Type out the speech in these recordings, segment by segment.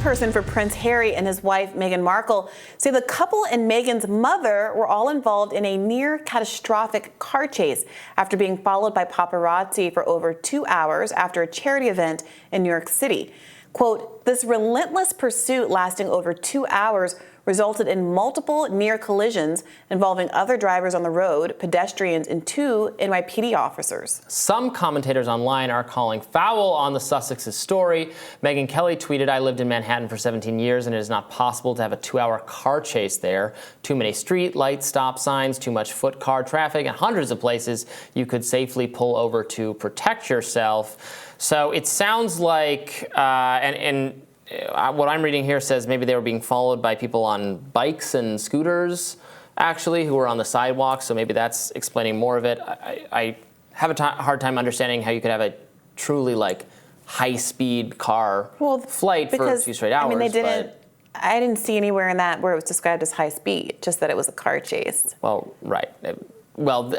spokesperson for Prince Harry and his wife, Meghan Markle, say the couple and Meghan's mother were all involved in a near catastrophic car chase after being followed by paparazzi for over 2 hours after a charity event in New York City. Quote, this relentless pursuit lasting over 2 hours resulted in multiple near collisions involving other drivers on the road, pedestrians, and 2 NYPD officers. Some commentators online are calling foul on the Sussex's story. Megyn Kelly tweeted, I lived in Manhattan for 17 years and it is not possible to have a 2-hour car chase there. Too many street light stop signs, too much foot car traffic, and hundreds of places you could safely pull over to protect yourself. So it sounds like, what I'm reading here says maybe they were being followed by people on bikes and scooters, actually, who were on the sidewalk. So maybe that's explaining more of it. I have a hard time understanding how you could have a truly high-speed car flight for a few straight hours. I mean, I didn't see anywhere in that where it was described as high speed, just that it was a car chase. Well, right. Well,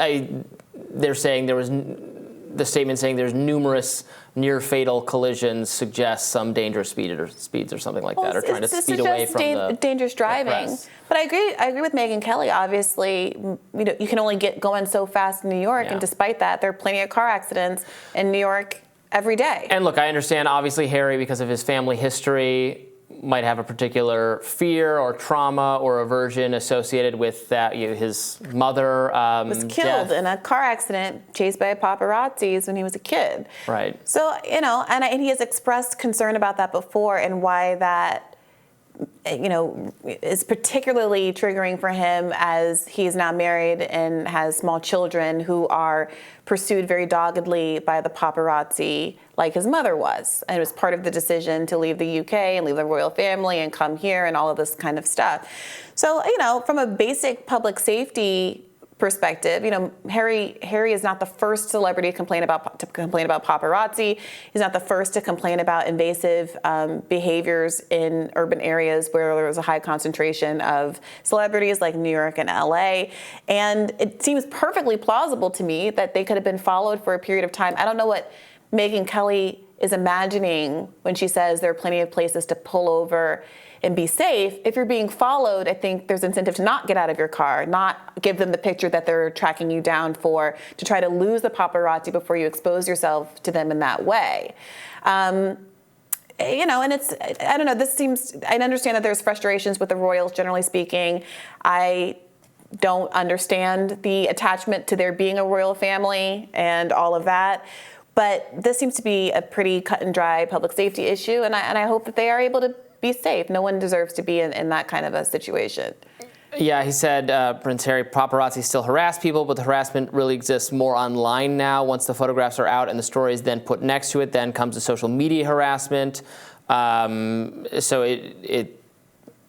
they're saying the statement saying there's numerous near-fatal collisions suggests some dangerous speeds or something like that, or trying to speed away from the dangerous driving. But I agree with Megyn Kelly. Obviously, you can only get going so fast in New York, and despite that, there are plenty of car accidents in New York every day. And look, I understand, obviously, Harry, because of his family history, might have a particular fear or trauma or aversion associated with that. His mother was killed in a car accident, chased by paparazzis when he was a kid. Right. So, and he has expressed concern about that before and why that, is particularly triggering for him as he is now married and has small children who are pursued very doggedly by the paparazzi like his mother was. And it was part of the decision to leave the UK and leave the royal family and come here and all of this kind of stuff. So, from a basic public safety perspective, Harry is not the first celebrity to complain about paparazzi. He's not the first to complain about invasive behaviors in urban areas where there was a high concentration of celebrities like New York and LA. And it seems perfectly plausible to me that they could have been followed for a period of time. I don't know what Megyn Kelly is imagining when she says there are plenty of places to pull over and be safe. If you're being followed, I think there's incentive to not get out of your car, not give them the picture that they're tracking you down for, to try to lose the paparazzi before you expose yourself to them in that way. And it's, I don't know, I understand that there's frustrations with the royals, generally speaking. I don't understand the attachment to there being a royal family and all of that. But this seems to be a pretty cut and dry public safety issue, and I hope that they are able to be safe. No one deserves to be in that kind of a situation. Yeah, he said, Prince Harry, paparazzi still harass people, but the harassment really exists more online now. Once the photographs are out and the story is then put next to it, then comes the social media harassment. So it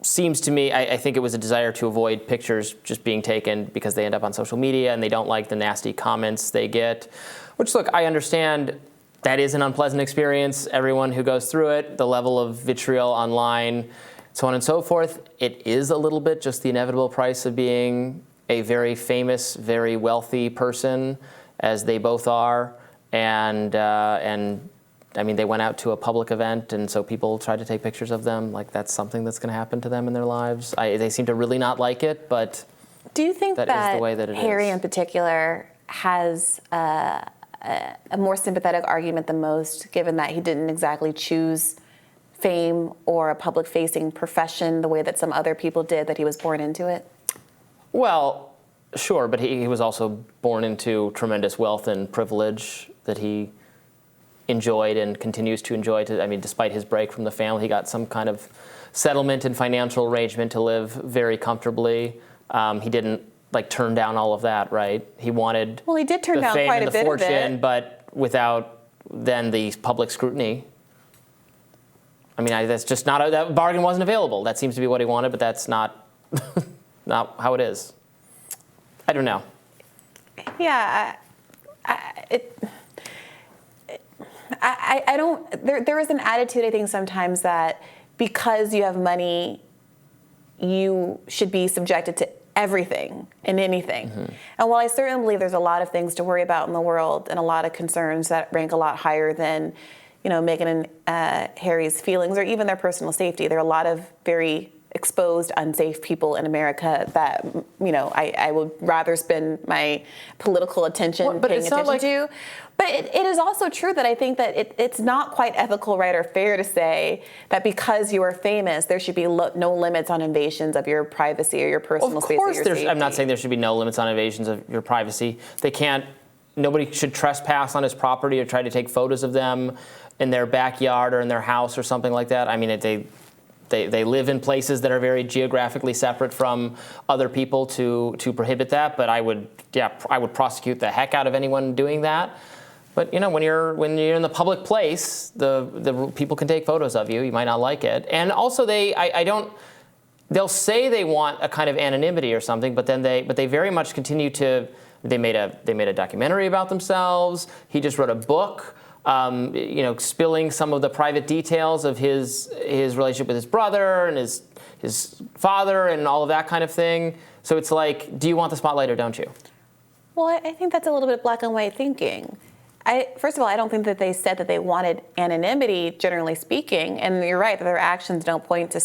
seems to me, I think it was a desire to avoid pictures just being taken because they end up on social media and they don't like the nasty comments they get. Which, look, I understand that is an unpleasant experience. Everyone who goes through it, the level of vitriol online, so on and so forth, it is a little bit just the inevitable price of being a very famous, very wealthy person, as they both are. And I mean, they went out to a public event, and so people tried to take pictures of them. Like, that's something that's going to happen to them in their lives. They seem to really not like it, but do you think that is the way that it Harry is. in particular has a more sympathetic argument than most, given that he didn't exactly choose fame or a public-facing profession the way that some other people did, that he was born into it? Well, sure, but he was also born into tremendous wealth and privilege that he enjoyed and continues to enjoy. Despite his break from the family, he got some kind of settlement and financial arrangement to live very comfortably. He didn't turn down all of that, right? He wanted he did turn down quite a bit of it, but without then the public scrutiny. I mean, that's just not that bargain wasn't available. That seems to be what he wanted, but that's not not how it is. I don't know. Yeah, I don't. There is an attitude, I think, sometimes that because you have money, you should be subjected to everything and anything. Mm-hmm. And while I certainly believe there's a lot of things to worry about in the world and a lot of concerns that rank a lot higher than, Meghan and Harry's feelings or even their personal safety. There are a lot of very exposed, unsafe people in America that, I would rather spend my political attention paying attention to. But it is also true that I think that it's not quite ethical, right, or fair to say that because you are famous, there should be no limits on invasions of your privacy or your personal space or your safety. I'm not saying there should be no limits on invasions of your privacy. Nobody should trespass on his property or try to take photos of them in their backyard or in their house or something like that. I mean, they live in places that are very geographically separate from other people to prohibit that. But I would prosecute the heck out of anyone doing that. But when you're in the public place, the people can take photos of you. You might not like it, and also they'll say they want a kind of anonymity or something, but they very much continue to. They made a documentary about themselves. He just wrote a book. Spilling some of the private details of his relationship with his brother and his father and all of that kind of thing. So it's like, do you want the spotlight or don't you? Well, I think that's a little bit black and white thinking. First of all, I don't think that they said that they wanted anonymity, generally speaking. And you're right that their actions don't point to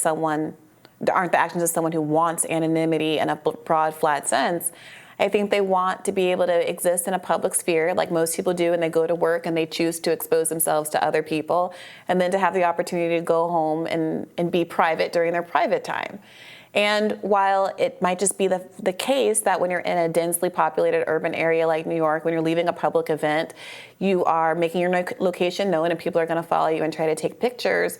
aren't the actions of someone who wants anonymity in a broad, flat sense. I think they want to be able to exist in a public sphere like most people do, and they go to work and they choose to expose themselves to other people, and then to have the opportunity to go home and be private during their private time. And while it might just be the case that when you're in a densely populated urban area like New York, when you're leaving a public event, you are making your location known and people are going to follow you and try to take pictures,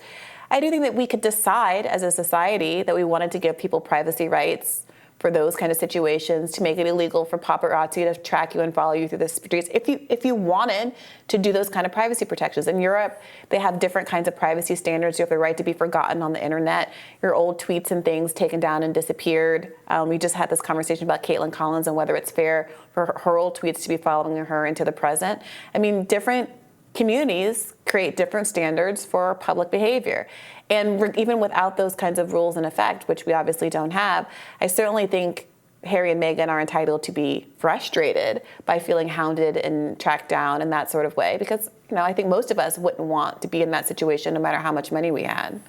I do think that we could decide as a society that we wanted to give people privacy rights for those kind of situations, to make it illegal for paparazzi to track you and follow you through the streets. If you wanted to do those kind of privacy protections. In Europe, they have different kinds of privacy standards. You have the right to be forgotten on the internet, your old tweets and things taken down and disappeared. We just had this conversation about Caitlin Collins and whether it's fair for her old tweets to be following her into the present. I mean, different communities create different standards for public behavior. And even without those kinds of rules in effect, which we obviously don't have, I certainly think Harry and Meghan are entitled to be frustrated by feeling hounded and tracked down in that sort of way. Because, I think most of us wouldn't want to be in that situation no matter how much money we had.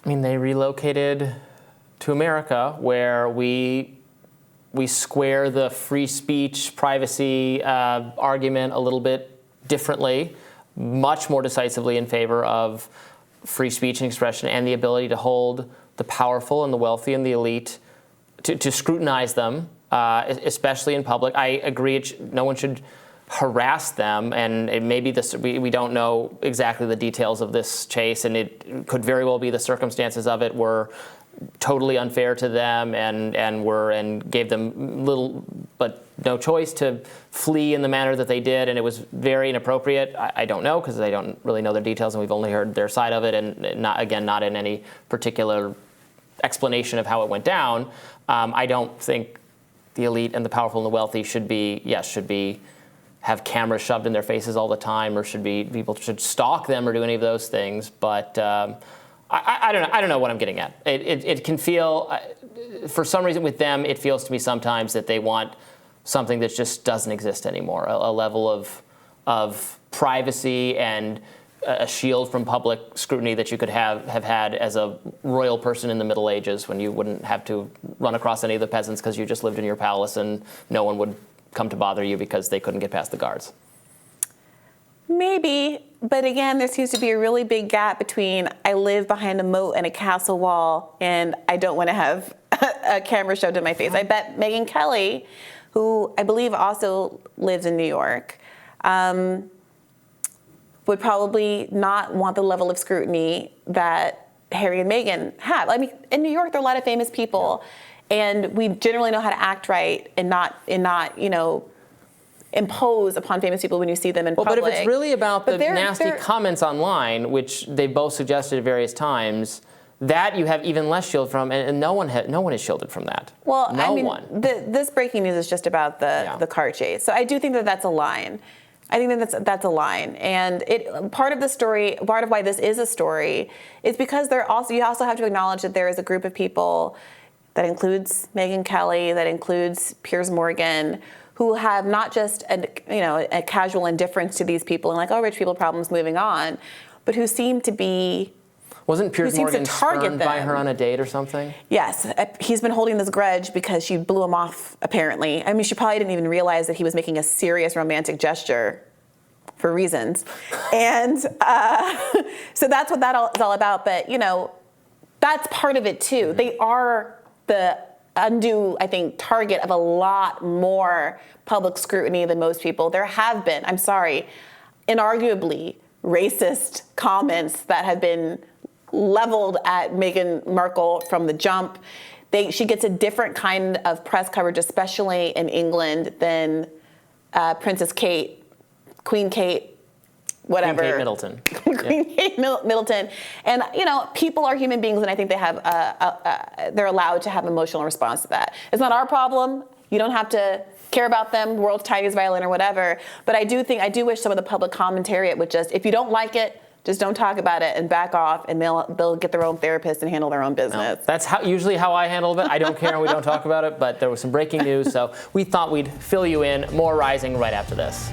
I mean, they relocated to America where we square the free speech, privacy argument a little bit differently, much more decisively in favor of free speech and expression and the ability to hold the powerful and the wealthy and the elite to scrutinize them, especially in public. I agree, no one should harass them, and maybe we don't know exactly the details of this chase, and it could very well be the circumstances of it were totally unfair to them and gave them little but no choice to flee in the manner that they did, and it was very inappropriate. I don't know, because I don't really know the details, and we've only heard their side of it, and not in any particular explanation of how it went down. I don't think the elite and the powerful and the wealthy should have cameras shoved in their faces all the time, or people should stalk them or do any of those things. But I don't know what I'm getting at. It can feel, for some reason with them, it feels to me sometimes that they want something that just doesn't exist anymore, a level of privacy and a shield from public scrutiny that you could have had as a royal person in the Middle Ages, when you wouldn't have to run across any of the peasants because you just lived in your palace and no one would come to bother you because they couldn't get past the guards. Maybe, but again, there seems to be a really big gap between I live behind a moat and a castle wall and I don't want to have a camera shoved in my face. I bet Megyn Kelly, who I believe also lives in New York, would probably not want the level of scrutiny that Harry and Meghan have. I mean, in New York, there are a lot of famous people, and we generally know how to act right and not impose upon famous people when you see them in public. But if it's really about the nasty comments online, which they both suggested at various times, that you have even less shield from, and no one is shielded from that. Well, this breaking news is just about the car chase. So I do think that that's a line. I think that that's a line, and part of the story, part of why this is a story, is because you also have to acknowledge that there is a group of people that includes Megyn Kelly, that includes Piers Morgan, who have not just a casual indifference to these people and like, oh, rich people problems, moving on, but who seem to be... Wasn't Piers seems to Morgan target spurned by them. her on a date or something? Yes, he's been holding this grudge because she blew him off, apparently. I mean, she probably didn't even realize that he was making a serious romantic gesture for reasons. And so that's what that is all about. But, you know, that's part of it, too. They are the undue, I think, target of a lot more public scrutiny than most people. There have been, I'm sorry, inarguably racist comments that have been leveled at Meghan Markle from the jump. She gets a different kind of press coverage, especially in England, than Princess Kate, Queen Kate, whatever. Queen Kate Middleton. Queen Kate Middleton. And, you know, people are human beings, and I think they have they're allowed to have emotional response to that. It's not our problem. You don't have to care about them, world's tiniest violin or whatever. But I do wish some of the public commentariat would just, if you don't like it, just don't talk about it and back off, and they'll get their own therapist and handle their own business. No, that's usually how I handle it. I don't care and we don't talk about it, but there was some breaking news, so we thought we'd fill you in. More Rising right after this.